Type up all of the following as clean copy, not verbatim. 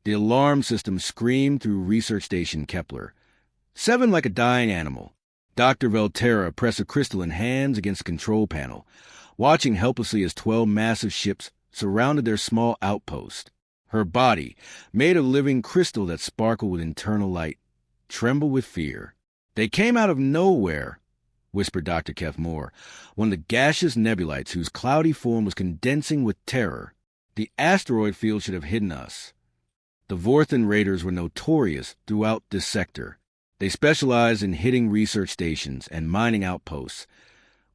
The alarm system screamed through Research Station Kepler. 7 like a dying animal. Dr. Velterra pressed her crystalline hands against the control panel, watching helplessly as 12 massive ships surrounded their small outpost. Her body, made of living crystal that sparkled with internal light, trembled with fear. "They came out of nowhere," whispered Dr. Keth Moore, one of the gaseous nebulites whose cloudy form was condensing with terror. "The asteroid field should have hidden us." The Vorthan raiders were notorious throughout this sector. They specialized in hitting research stations and mining outposts,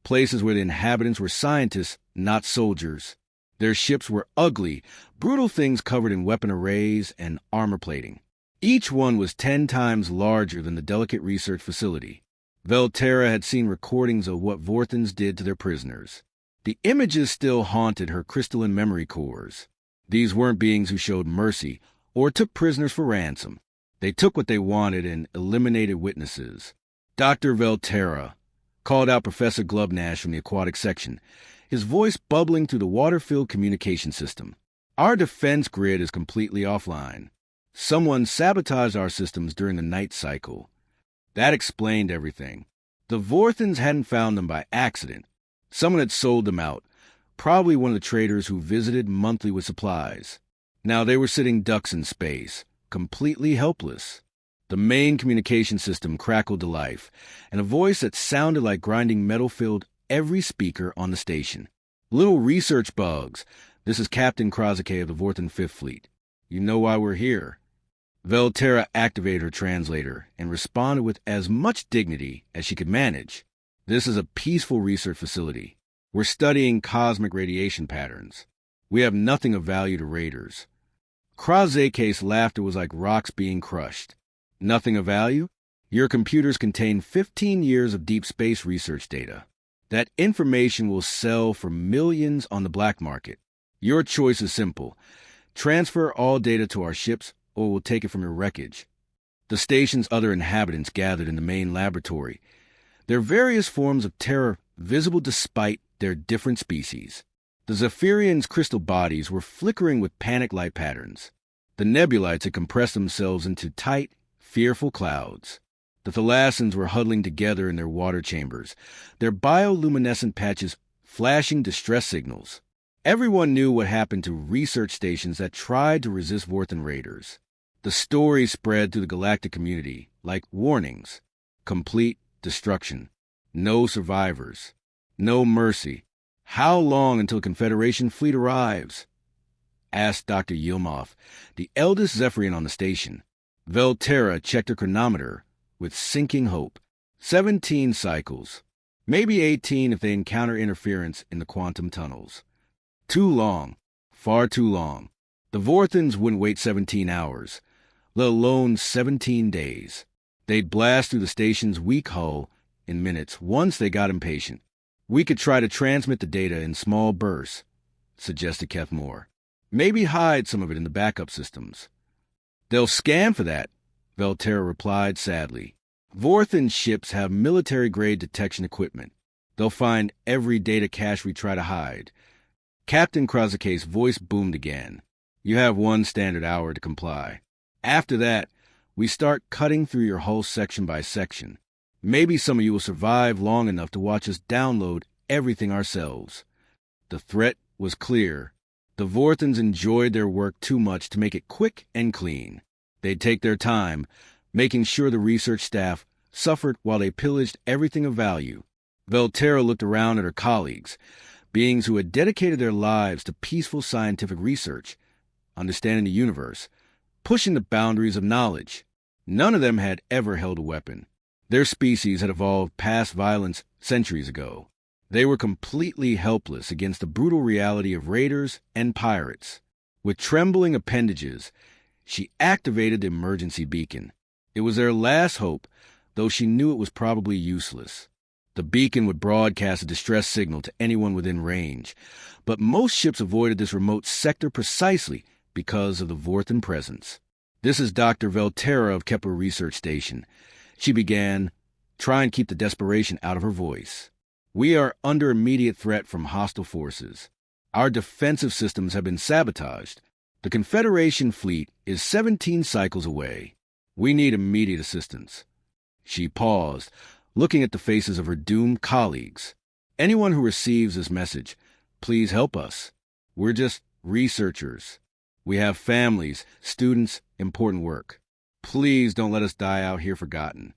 places where the inhabitants were scientists, not soldiers. Their ships were ugly, brutal things covered in weapon arrays and armor plating. Each one was 10 times larger than the delicate research facility. Velterra had seen recordings of what Vorthans did to their prisoners. The images still haunted her crystalline memory cores. These weren't beings who showed mercy or took prisoners for ransom. They took what they wanted and eliminated witnesses. "Dr. Velterra," called out Professor Glubnash from the aquatic section, his voice bubbling through the water-filled communication system. "Our defense grid is completely offline. Someone sabotaged our systems during the night cycle." That explained everything. The Vorthans hadn't found them by accident. Someone had sold them out, probably one of the traders who visited monthly with supplies. Now they were sitting ducks in space, completely helpless. The main communication system crackled to life, and a voice that sounded like grinding metal filled every speaker on the station. "Little research bugs. This is Captain Krasake of the Vorthan Fifth Fleet. You know why we're here." Velterra activated her translator and responded with as much dignity as she could manage. "This is a peaceful research facility. We're studying cosmic radiation patterns. We have nothing of value to raiders." Krasake's laughter was like rocks being crushed. "Nothing of value? Your computers contain 15 years of deep space research data. That information will sell for millions on the black market. Your choice is simple. Transfer all data to our ships, or we'll take it from your wreckage." The station's other inhabitants gathered in the main laboratory, their various forms of terror visible despite their different species. The Zephyrians' crystal bodies were flickering with panic light patterns. The nebulites had compressed themselves into tight, fearful clouds. The Thalassans were huddling together in their water chambers, their bioluminescent patches flashing distress signals. Everyone knew what happened to research stations that tried to resist Vorthan raiders. The story spread through the galactic community like warnings. Complete destruction. No survivors. No mercy. "How long until Confederation fleet arrives?" asked Dr. Yilmov, the eldest Zephyrian on the station. Velterra checked her chronometer with sinking hope. 17 cycles. Maybe 18 if they encounter interference in the quantum tunnels. Too long. Far too long. The Vorthans wouldn't wait 17 hours, let alone 17 days. They'd blast through the station's weak hull in minutes once they got impatient. "We could try to transmit the data in small bursts," suggested Keth Moore. "Maybe hide some of it in the backup systems." "They'll scan for that," Velterra replied sadly. "Vorthan ships have military-grade detection equipment. They'll find every data cache we try to hide." Captain Krasake's voice boomed again. "You have 1 standard hour to comply. After that, we start cutting through your hull section by section. Maybe some of you will survive long enough to watch us download everything ourselves." The threat was clear. The Vorthans enjoyed their work too much to make it quick and clean. They'd take their time, making sure the research staff suffered while they pillaged everything of value. Velterra looked around at her colleagues, beings who had dedicated their lives to peaceful scientific research, understanding the universe, pushing the boundaries of knowledge. None of them had ever held a weapon. Their species had evolved past violence centuries ago. They were completely helpless against the brutal reality of raiders and pirates. With trembling appendages, she activated the emergency beacon. It was their last hope, though she knew it was probably useless. The beacon would broadcast a distress signal to anyone within range, but most ships avoided this remote sector precisely because of the Vorthan presence. "This is Dr. Velterra of Kepler Research Station," she began, trying to keep the desperation out of her voice. "We are under immediate threat from hostile forces. Our defensive systems have been sabotaged. The Confederation fleet is 17 cycles away. We need immediate assistance." She paused, looking at the faces of her doomed colleagues. "Anyone who receives this message, please help us. We're just researchers. We have families, students, important work. Please don't let us die out here forgotten."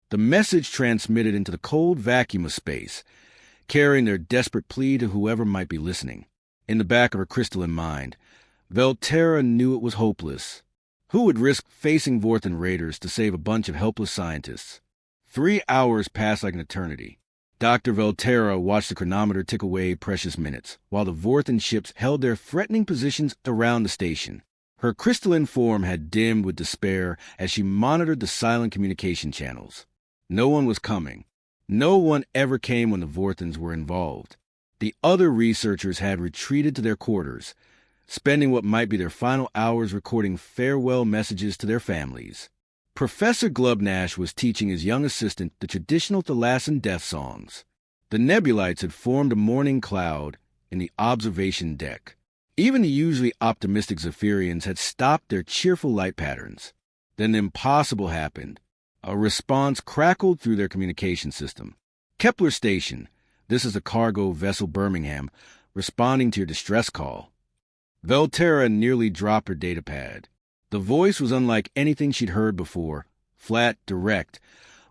The message transmitted into the cold vacuum of space, carrying their desperate plea to whoever might be listening. In the back of her crystalline mind, Velterra knew it was hopeless. Who would risk facing Vorthan raiders to save a bunch of helpless scientists? 3 hours passed like an eternity. Dr. Velterra watched the chronometer tick away precious minutes, while the Vorthan ships held their threatening positions around the station. Her crystalline form had dimmed with despair as she monitored the silent communication channels. No one was coming. No one ever came when the Vorthans were involved. The other researchers had retreated to their quarters, spending what might be their final hours recording farewell messages to their families. Professor Glubnash was teaching his young assistant the traditional Thalassan death songs. The Nebulites had formed a morning cloud in the observation deck. Even the usually optimistic Zephyrians had stopped their cheerful light patterns. Then the impossible happened. A response crackled through their communication system. "Kepler Station, this is the cargo vessel Birmingham, responding to your distress call." Velterra nearly dropped her datapad. The voice was unlike anything she'd heard before, flat, direct,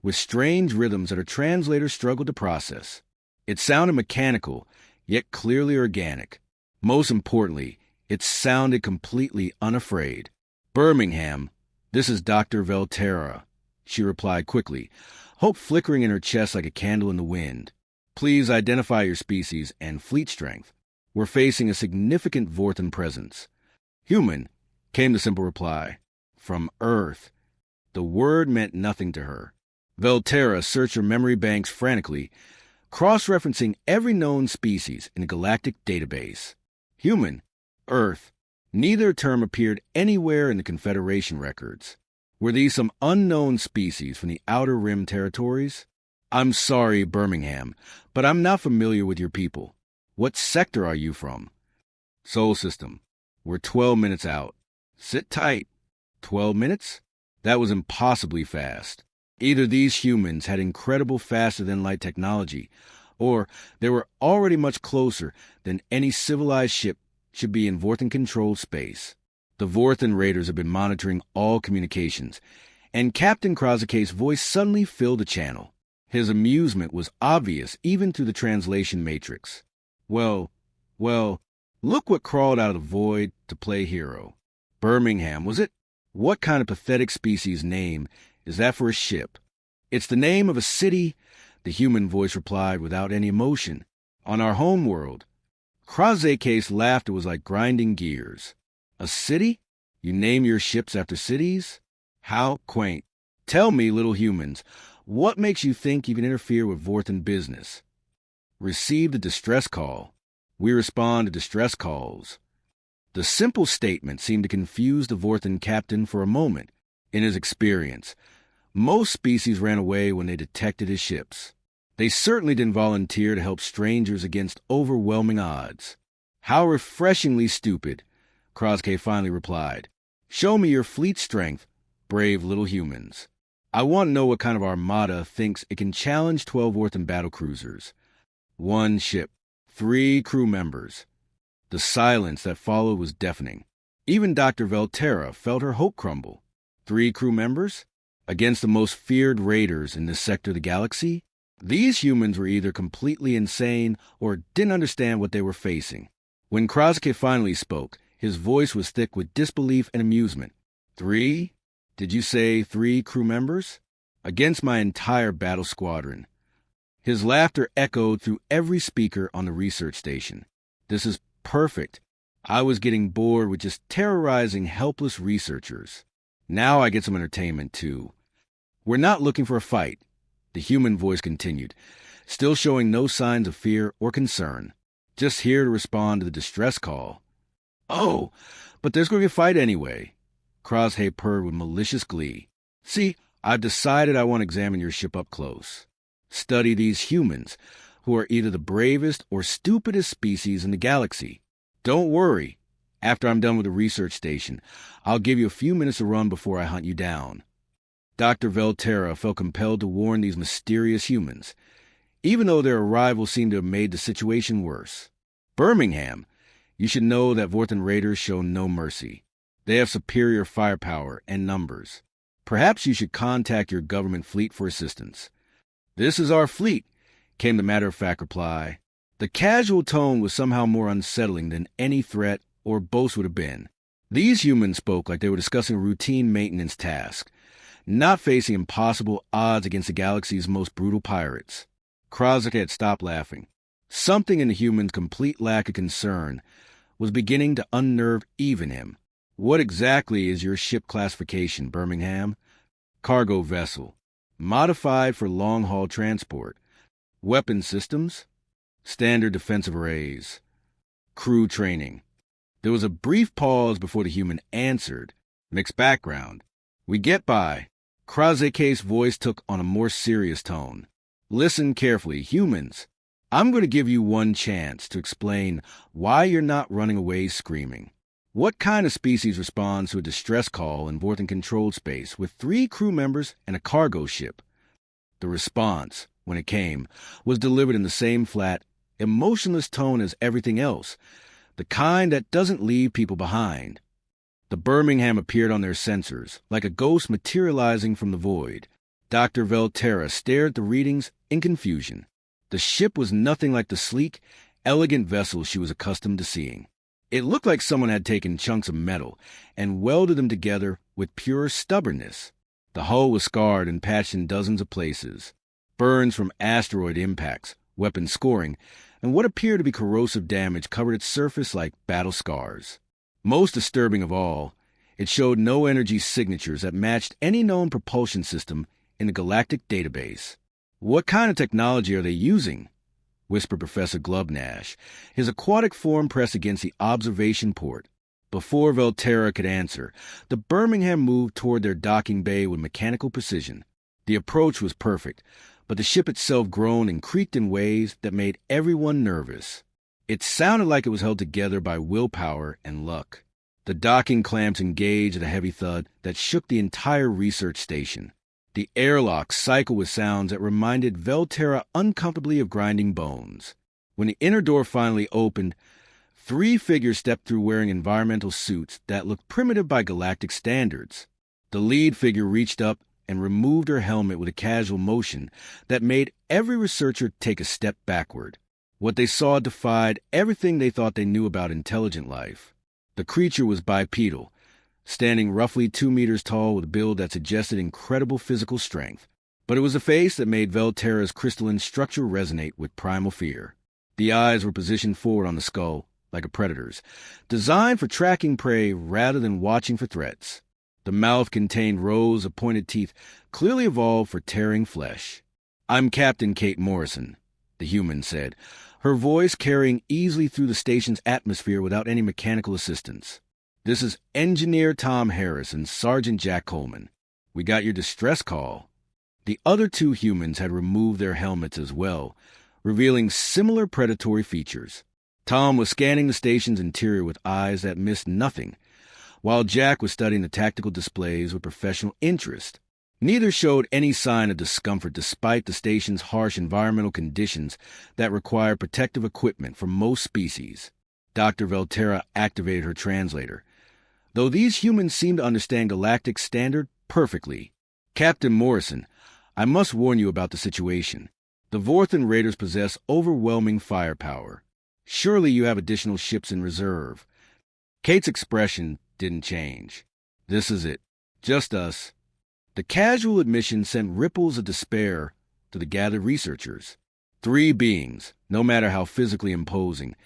with strange rhythms that her translator struggled to process. It sounded mechanical, yet clearly organic. Most importantly, it sounded completely unafraid. "Birmingham, this is Dr. Velterra," she replied quickly, hope flickering in her chest like a candle in the wind. "Please identify your species and fleet strength. We're facing a significant Vorthan presence." "Human," came the simple reply. "From Earth." The word meant nothing to her. Velterra searched her memory banks frantically, cross-referencing every known species in the galactic database. Human, Earth. Neither term appeared anywhere in the Confederation records. Were these some unknown species from the Outer Rim territories? "I'm sorry, Birmingham, but I'm not familiar with your people. What sector are you from?" "Sol system. We're 12 minutes out." "Sit tight." 12 minutes? That was impossibly fast. Either these humans had incredible faster-than-light technology, or they were already much closer than any civilized ship should be in Vorthan-controlled space. The Vorthan raiders had been monitoring all communications, and Captain Krasike's voice suddenly filled the channel. His amusement was obvious even through the translation matrix. Well, look what crawled out of the void to play hero. Birmingham, was it? What kind of pathetic species name is that for a ship? "It's the name of a city," the human voice replied without any emotion. "On our home world." Krasike's laughter was like grinding gears. "A city? You name your ships after cities? How quaint. Tell me, little humans, what makes you think you can interfere with Vorthan business?" "Received a distress call. We respond to distress calls." The simple statement seemed to confuse the Vorthan captain for a moment. In his experience, most species ran away when they detected his ships. They certainly didn't volunteer to help strangers against overwhelming odds. "How refreshingly stupid," Krasike finally replied. "Show me your fleet strength, brave little humans. I want to know what kind of armada thinks it can challenge 12 Vorthan battlecruisers. 1 ship, 3 crew members." The silence that followed was deafening. Even Dr. Velterra felt her hope crumble. 3 crew members? Against the most feared raiders in this sector of the galaxy? These humans were either completely insane or didn't understand what they were facing. When Krasike finally spoke, his voice was thick with disbelief and amusement. 3? Did you say 3 crew members? Against my entire battle squadron. His laughter echoed through every speaker on the research station. "This is perfect. I was getting bored with just terrorizing helpless researchers. Now I get some entertainment, too." "We're not looking for a fight," the human voice continued, still showing no signs of fear or concern. "Just here to respond to the distress call." "Oh, but there's going to be a fight anyway," Krasike purred with malicious glee. "See, I've decided I want to examine your ship up close. Study these humans, who are either the bravest or stupidest species in the galaxy. Don't worry. After I'm done with the research station, I'll give you a few minutes to run before I hunt you down. Dr. Velterra felt compelled to warn these mysterious humans, even though their arrival seemed to have made the situation worse. Birmingham, you should know that Vorthan raiders show no mercy. They have superior firepower and numbers. Perhaps you should contact your government fleet for assistance. This is our fleet, came the matter-of-fact reply. The casual tone was somehow more unsettling than any threat or boast would have been. These humans spoke like they were discussing a routine maintenance task, not facing impossible odds against the galaxy's most brutal pirates. Krozak had stopped laughing. Something in the human's complete lack of concern was beginning to unnerve even him. What exactly is your ship classification, Birmingham? Cargo vessel. Modified for long-haul transport. Weapon systems? Standard defensive arrays. Crew training. There was a brief pause before the human answered. Mixed background. We get by. Krozak's voice took on a more serious tone. Listen carefully, humans. I'm going to give you one chance to explain why you're not running away screaming. What kind of species responds to a distress call in Vorthan-controlled space with 3 crew members and a cargo ship? The response, when it came, was delivered in the same flat, emotionless tone as everything else, the kind that doesn't leave people behind. The Birmingham appeared on their sensors, like a ghost materializing from the void. Dr. Velterra stared at the readings in confusion. The ship was nothing like the sleek, elegant vessel she was accustomed to seeing. It looked like someone had taken chunks of metal and welded them together with pure stubbornness. The hull was scarred and patched in dozens of places. Burns from asteroid impacts, weapon scoring, and what appeared to be corrosive damage covered its surface like battle scars. Most disturbing of all, it showed no energy signatures that matched any known propulsion system in the galactic database. What kind of technology are they using? Whispered Professor Glubnash, his aquatic form pressed against the observation port. Before Velterra could answer, the Birmingham moved toward their docking bay with mechanical precision. The approach was perfect, but the ship itself groaned and creaked in ways that made everyone nervous. It sounded like it was held together by willpower and luck. The docking clamps engaged at a heavy thud that shook the entire research station. The airlock cycled with sounds that reminded Velterra uncomfortably of grinding bones. When the inner door finally opened, 3 figures stepped through wearing environmental suits that looked primitive by galactic standards. The lead figure reached up and removed her helmet with a casual motion that made every researcher take a step backward. What they saw defied everything they thought they knew about intelligent life. The creature was bipedal, standing roughly 2 meters tall with a build that suggested incredible physical strength. But it was a face that made Velterra's crystalline structure resonate with primal fear. The eyes were positioned forward on the skull, like a predator's, designed for tracking prey rather than watching for threats. The mouth contained rows of pointed teeth, clearly evolved for tearing flesh. "I'm Captain Kate Morrison," the human said, her voice carrying easily through the station's atmosphere without any mechanical assistance. "This is Engineer Tom Harris and Sergeant Jack Coleman. We got your distress call." The other 2 humans had removed their helmets as well, revealing similar predatory features. Tom was scanning the station's interior with eyes that missed nothing, while Jack was studying the tactical displays with professional interest. Neither showed any sign of discomfort despite the station's harsh environmental conditions that require protective equipment for most species. Dr. Velterra activated her translator. Though these humans seemed to understand galactic standard perfectly. "Captain Morrison, I must warn you about the situation. The Vorthan raiders possess overwhelming firepower. Surely you have additional ships in reserve." Kate's expression didn't change. "This is it. Just us." The casual admission sent ripples of despair to the gathered researchers. 3 beings, no matter how physically imposing,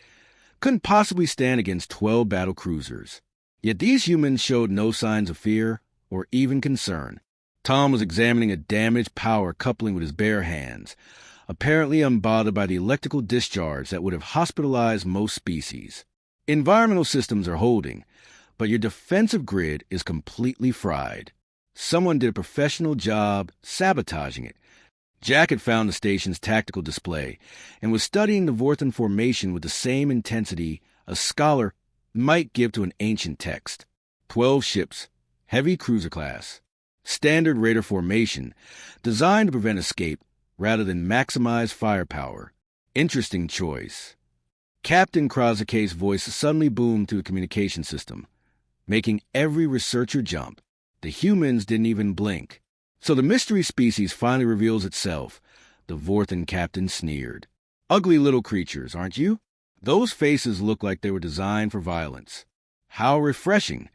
couldn't possibly stand against 12 battle cruisers. Yet these humans showed no signs of fear or even concern. Tom was examining a damaged power coupling with his bare hands, apparently unbothered by the electrical discharge that would have hospitalized most species. "Environmental systems are holding, but your defensive grid is completely fried. Someone did a professional job sabotaging it." Jack had found the station's tactical display and was studying the Vorthan formation with the same intensity a scholar might give to an ancient text. 12 ships, heavy cruiser class, standard raider formation, designed to prevent escape rather than maximize firepower. Interesting choice. Captain Krasike's voice suddenly boomed through the communication system, making every researcher jump. The humans didn't even blink. So the mystery species finally reveals itself, the Vorthan captain sneered. Ugly little creatures, aren't you? Those faces look like they were designed for violence. How refreshing.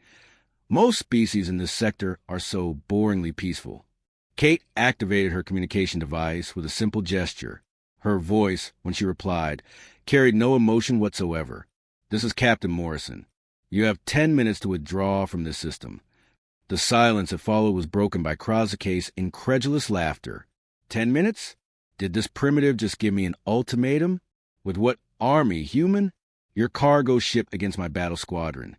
Most species in this sector are so boringly peaceful. Kate activated her communication device with a simple gesture. Her voice, when she replied, carried no emotion whatsoever. This is Captain Morrison. You have 10 minutes to withdraw from this system. The silence that followed was broken by Krasike's incredulous laughter. 10 minutes? Did this primitive just give me an ultimatum? With what army, human? Your cargo ship against my battle squadron.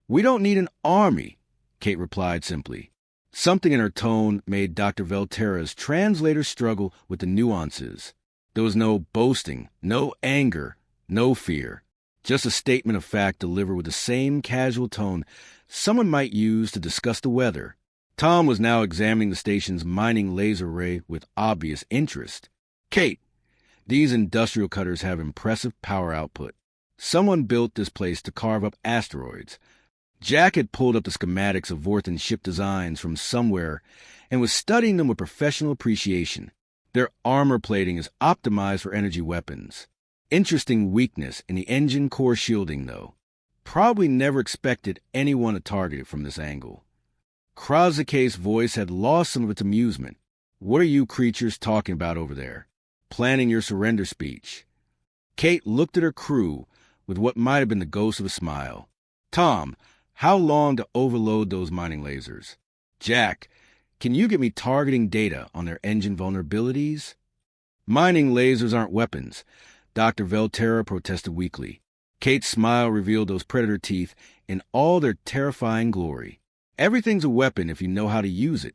We don't need an army, Kate replied simply. Something in her tone made Dr. Velterra's translator struggle with the nuances. There was no boasting, no anger, no fear. Just a statement of fact delivered with the same casual tone someone might use to discuss the weather. Tom was now examining the station's mining laser array with obvious interest. Kate, these industrial cutters have impressive power output. Someone built this place to carve up asteroids. Jack had pulled up the schematics of Vorthan ship designs from somewhere and was studying them with professional appreciation. Their armor plating is optimized for energy weapons. Interesting weakness in the engine core shielding, though. Probably never expected anyone to target it from this angle. Krasike's voice had lost some of its amusement. What are you creatures talking about over there? Planning your surrender speech. Kate looked at her crew with what might have been the ghost of a smile. Tom, how long to overload those mining lasers? Jack, can you get me targeting data on their engine vulnerabilities? Mining lasers aren't weapons, Dr. Velterra protested weakly. Kate's smile revealed those predator teeth in all their terrifying glory. Everything's a weapon if you know how to use it.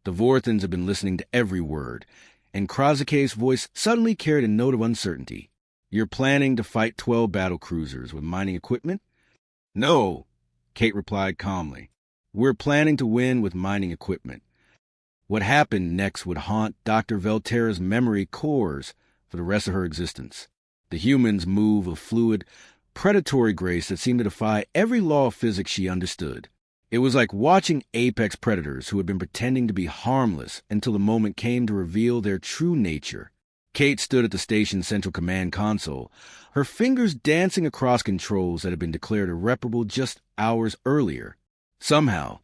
The Vorthans have been listening to every word, and Krasike's voice suddenly carried a note of uncertainty. You're planning to fight 12 battle cruisers with mining equipment? No, Kate replied calmly. We're planning to win with mining equipment. What happened next would haunt Dr. Velterra's memory cores for the rest of her existence. The humans move with fluid, predatory grace that seemed to defy every law of physics she understood. It was like watching apex predators who had been pretending to be harmless until the moment came to reveal their true nature. Kate stood at the station's central command console, her fingers dancing across controls that had been declared irreparable just hours earlier. Somehow,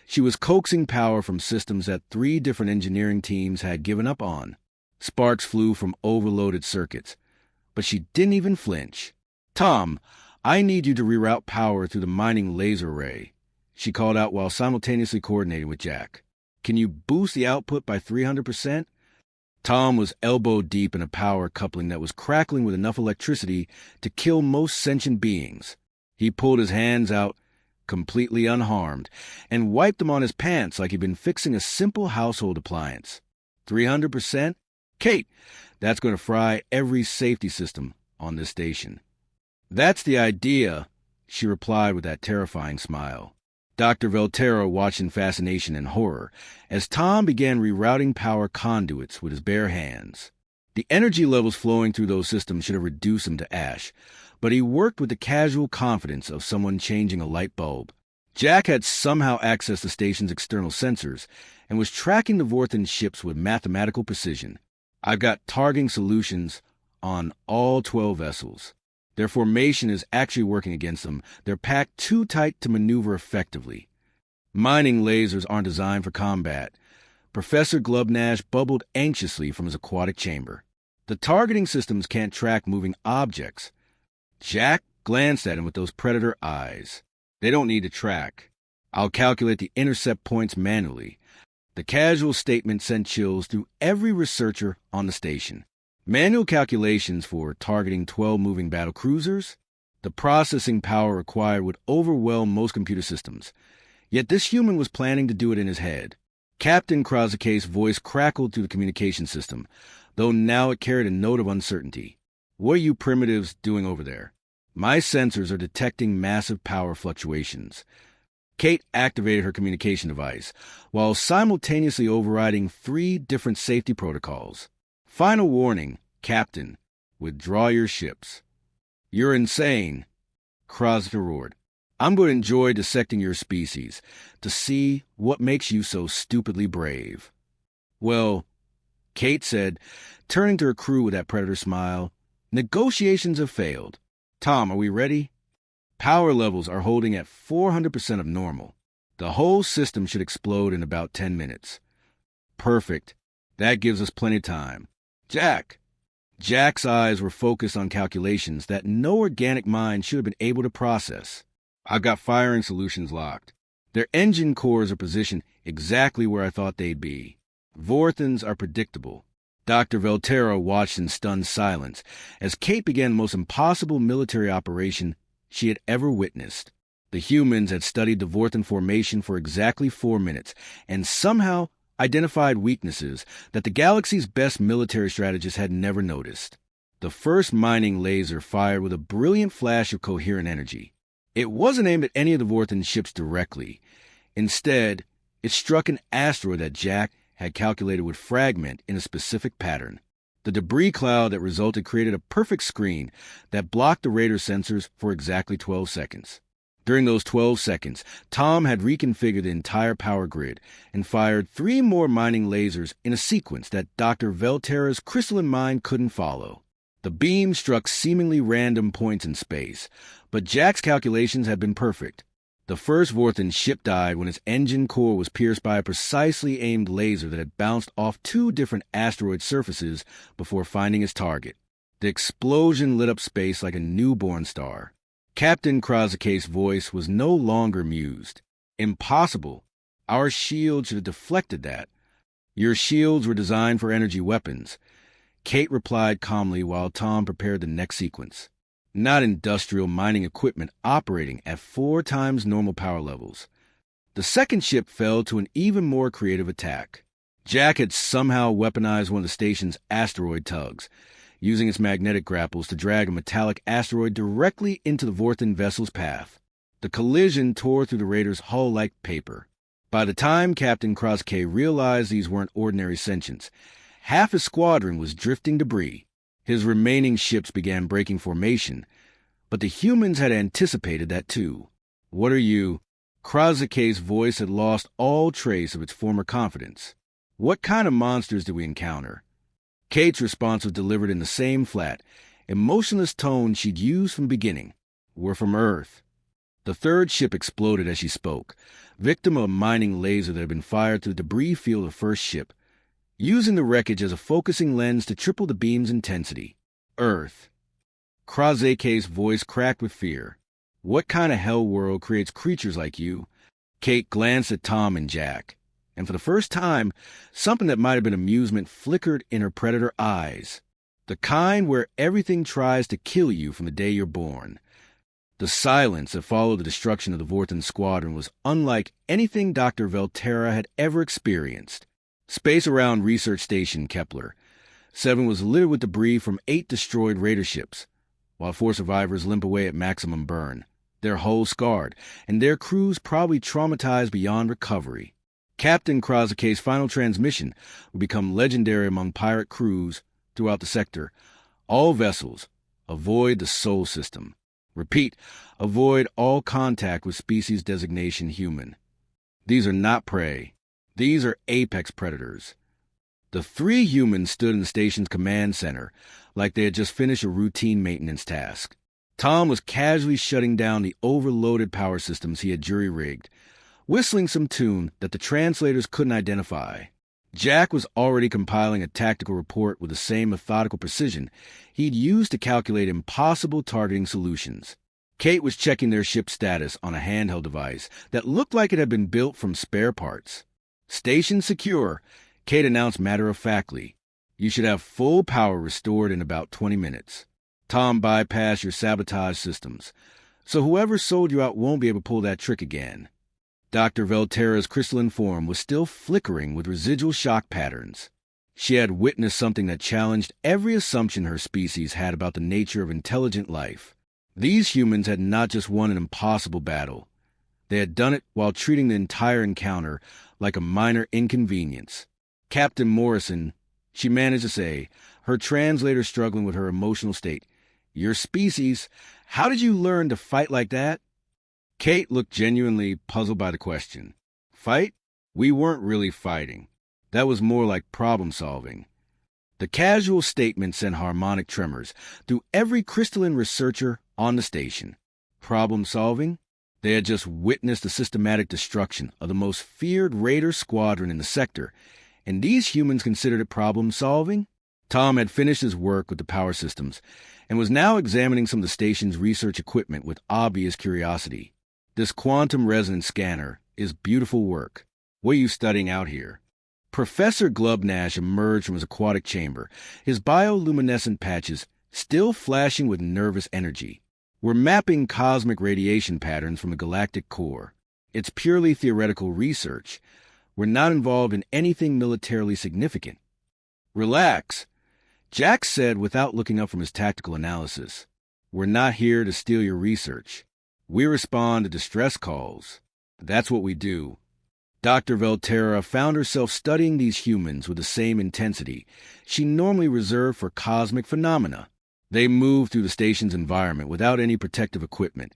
she was coaxing power from systems that 3 different engineering teams had given up on. Sparks flew from overloaded circuits, but she didn't even flinch. Tom, I need you to reroute power through the mining laser array, she called out while simultaneously coordinating with Jack. Can you boost the output by 300%? Tom was elbow deep in a power coupling that was crackling with enough electricity to kill most sentient beings. He pulled his hands out, completely unharmed, and wiped them on his pants like he'd been fixing a simple household appliance. 300%? Kate, that's going to fry every safety system on this station. That's the idea, she replied with that terrifying smile. Dr. Velterra watched in fascination and horror as Tom began rerouting power conduits with his bare hands. The energy levels flowing through those systems should have reduced him to ash, but he worked with the casual confidence of someone changing a light bulb. Jack had somehow accessed the station's external sensors and was tracking the Vorthan ships with mathematical precision. I've got targeting solutions on all 12 vessels. Their formation is actually working against them. They're packed too tight to maneuver effectively. Mining lasers aren't designed for combat. Professor Glubnash bubbled anxiously from his aquatic chamber. The targeting systems can't track moving objects. Jack glanced at him with those predator eyes. They don't need to track. I'll calculate the intercept points manually. The casual statement sent chills through every researcher on the station. Manual calculations for targeting 12 moving battle cruisers? The processing power required would overwhelm most computer systems. Yet this human was planning to do it in his head. Captain Krasike's voice crackled through the communication system, though now it carried a note of uncertainty. What are you primitives doing over there? My sensors are detecting massive power fluctuations. Kate activated her communication device, while simultaneously overriding 3 different safety protocols. Final warning, Captain. Withdraw your ships. You're insane, Krasna roared. I'm going to enjoy dissecting your species, to see what makes you so stupidly brave. Well, Kate said, turning to her crew with that predator smile, negotiations have failed. Tom, are we ready? Power levels are holding at 400% of normal. The whole system should explode in about 10 minutes. Perfect. That gives us plenty of time. Jack! Jack's eyes were focused on calculations that no organic mind should have been able to process. I've got firing solutions locked. Their engine cores are positioned exactly where I thought they'd be. Vorthons are predictable. Dr. Velterra watched in stunned silence as Kate began the most impossible military operation she had ever witnessed. The humans had studied the Vorthon formation for exactly 4 minutes and somehow identified weaknesses that the galaxy's best military strategists had never noticed. The first mining laser fired with a brilliant flash of coherent energy. It wasn't aimed at any of the Vorthon ships directly. Instead, it struck an asteroid that Jack had calculated would fragment in a specific pattern. The debris cloud that resulted created a perfect screen that blocked the radar sensors for exactly 12 seconds. During those 12 seconds, Tom had reconfigured the entire power grid and fired 3 more mining lasers in a sequence that Dr. Velterra's crystalline mind couldn't follow. The beam struck seemingly random points in space, but Jack's calculations had been perfect. The first Vorthon ship died when its engine core was pierced by a precisely aimed laser that had bounced off 2 different asteroid surfaces before finding its target. The explosion lit up space like a newborn star. Captain Krasake's voice was no longer amused. Impossible. Our shields should have deflected that. Your shields were designed for energy weapons. Kate replied calmly while Tom prepared the next sequence. Not industrial mining equipment operating at 4 times normal power levels. The second ship fell to an even more creative attack. Jack had somehow weaponized one of the station's asteroid tugs, using its magnetic grapples to drag a metallic asteroid directly into the Vorthon vessel's path. The collision tore through the raider's hull like paper. By the time Captain Krasake realized these weren't ordinary sentients, half his squadron was drifting debris. His remaining ships began breaking formation, but the humans had anticipated that too. What are you? Krasake's voice had lost all trace of its former confidence. What kind of monsters did we encounter? Kate's response was delivered in the same flat, emotionless tone she'd used from the beginning. We're from Earth. The third ship exploded as she spoke, victim of a mining laser that had been fired through the debris field of the first ship, using the wreckage as a focusing lens to triple the beam's intensity. Earth. Krasake's voice cracked with fear. What kind of hell world creates creatures like you? Kate glanced at Tom and Jack, and for the first time, something that might have been amusement flickered in her predator eyes. The kind where everything tries to kill you from the day you're born. The silence that followed the destruction of the Vorthon squadron was unlike anything Dr. Velterra had ever experienced. Space around Research Station Kepler 7 was littered with debris from 8 destroyed raider ships, while 4 survivors limp away at maximum burn, their hulls scarred, and their crews probably traumatized beyond recovery. Captain Krasake's final transmission would become legendary among pirate crews throughout the sector. All vessels, avoid the Sol system. Repeat, avoid all contact with species designation human. These are not prey. These are apex predators. The 3 humans stood in the station's command center like they had just finished a routine maintenance task. Tom was casually shutting down the overloaded power systems he had jury-rigged, whistling some tune that the translators couldn't identify. Jack was already compiling a tactical report with the same methodical precision he'd used to calculate impossible targeting solutions. Kate was checking their ship status on a handheld device that looked like it had been built from spare parts. Station secure, Kate announced matter-of-factly. You should have full power restored in about 20 minutes. Tom bypassed your sabotage systems, so whoever sold you out won't be able to pull that trick again. Dr. Velterra's crystalline form was still flickering with residual shock patterns. She had witnessed something that challenged every assumption her species had about the nature of intelligent life. These humans had not just won an impossible battle. They had done it while treating the entire encounter like a minor inconvenience. Captain Morrison, she managed to say, her translator struggling with her emotional state. Your species, how did you learn to fight like that? Kate looked genuinely puzzled by the question. Fight? We weren't really fighting. That was more like problem-solving. The casual statement sent harmonic tremors through every crystalline researcher on the station. Problem-solving? They had just witnessed the systematic destruction of the most feared raider squadron in the sector, and these humans considered it problem-solving? Tom had finished his work with the power systems and was now examining some of the station's research equipment with obvious curiosity. This quantum resonance scanner is beautiful work. What are you studying out here? Professor Glubnash emerged from his aquatic chamber, his bioluminescent patches still flashing with nervous energy. We're mapping cosmic radiation patterns from the galactic core. It's purely theoretical research. We're not involved in anything militarily significant. Relax, Jack said without looking up from his tactical analysis. We're not here to steal your research. We respond to distress calls. That's what we do. Dr. Velterra found herself studying these humans with the same intensity she normally reserved for cosmic phenomena. They moved through the station's environment without any protective equipment,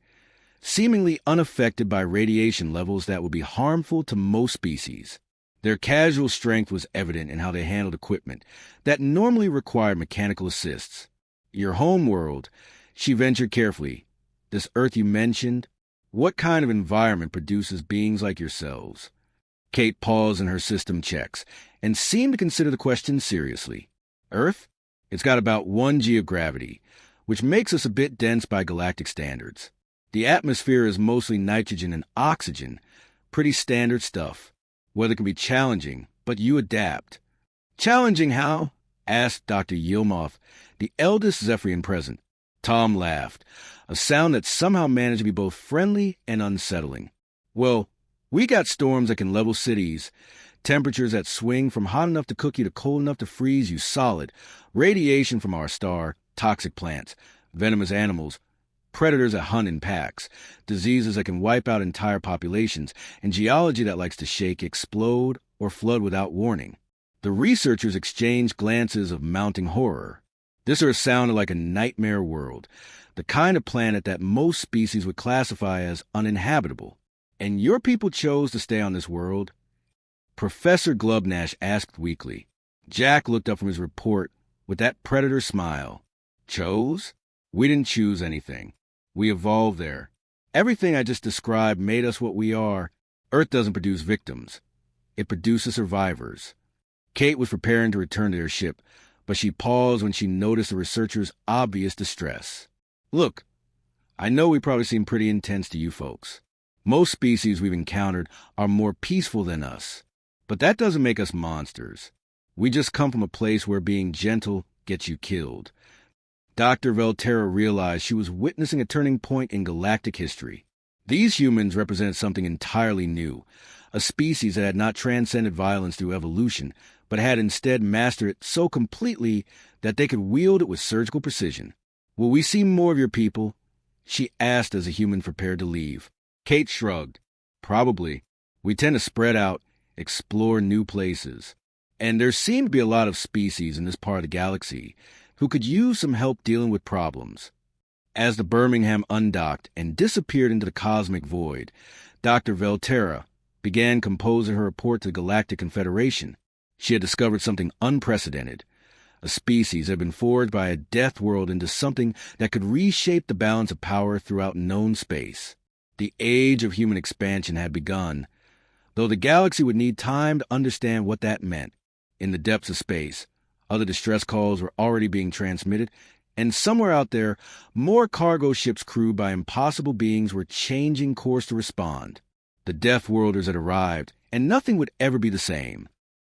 seemingly unaffected by radiation levels that would be harmful to most species. Their casual strength was evident in how they handled equipment that normally required mechanical assists. Your home world, she ventured carefully. This Earth you mentioned, what kind of environment produces beings like yourselves? Kate paused in her system checks and seemed to consider the question seriously. Earth? It's got about 1 g of gravity, which makes us a bit dense by galactic standards. The atmosphere is mostly nitrogen and oxygen, pretty standard stuff. Weather can be challenging, but you adapt. Challenging how? Asked Dr. Yilmoth, the eldest Zephyrian present. Tom laughed, a sound that somehow managed to be both friendly and unsettling. Well, we got storms that can level cities, temperatures that swing from hot enough to cook you to cold enough to freeze you solid, radiation from our star, toxic plants, venomous animals, predators that hunt in packs, diseases that can wipe out entire populations, and geology that likes to shake, explode, or flood without warning. The researchers exchanged glances of mounting horror. This Earth sounded like a nightmare world, the kind of planet that most species would classify as uninhabitable. And your people chose to stay on this world? Professor Glubnash asked weakly. Jack looked up from his report with that predator smile. Chose? We didn't choose anything. We evolved there. Everything I just described made us what we are. Earth doesn't produce victims. It produces survivors. Kate was preparing to return to their ship, but she paused when she noticed the researchers' obvious distress. Look, I know we probably seem pretty intense to you folks. Most species we've encountered are more peaceful than us, but that doesn't make us monsters. We just come from a place where being gentle gets you killed. Dr. Velterra realized she was witnessing a turning point in galactic history. These humans represented something entirely new, a species that had not transcended violence through evolution, but had instead mastered it so completely that they could wield it with surgical precision. Will we see more of your people? She asked as the humans prepared to leave. Kate shrugged. Probably. We tend to spread out, explore new places. And there seem to be a lot of species in this part of the galaxy who could use some help dealing with problems. As the Birmingham undocked and disappeared into the cosmic void, Dr. Velterra began composing her report to the Galactic Confederation. She had discovered something unprecedented. A species had been forged by a death world into something that could reshape the balance of power throughout known space. The age of human expansion had begun, though the galaxy would need time to understand what that meant. In the depths of space, other distress calls were already being transmitted, and somewhere out there, more cargo ships crewed by impossible beings were changing course to respond. The Deathworlders had arrived, and nothing would ever be the same.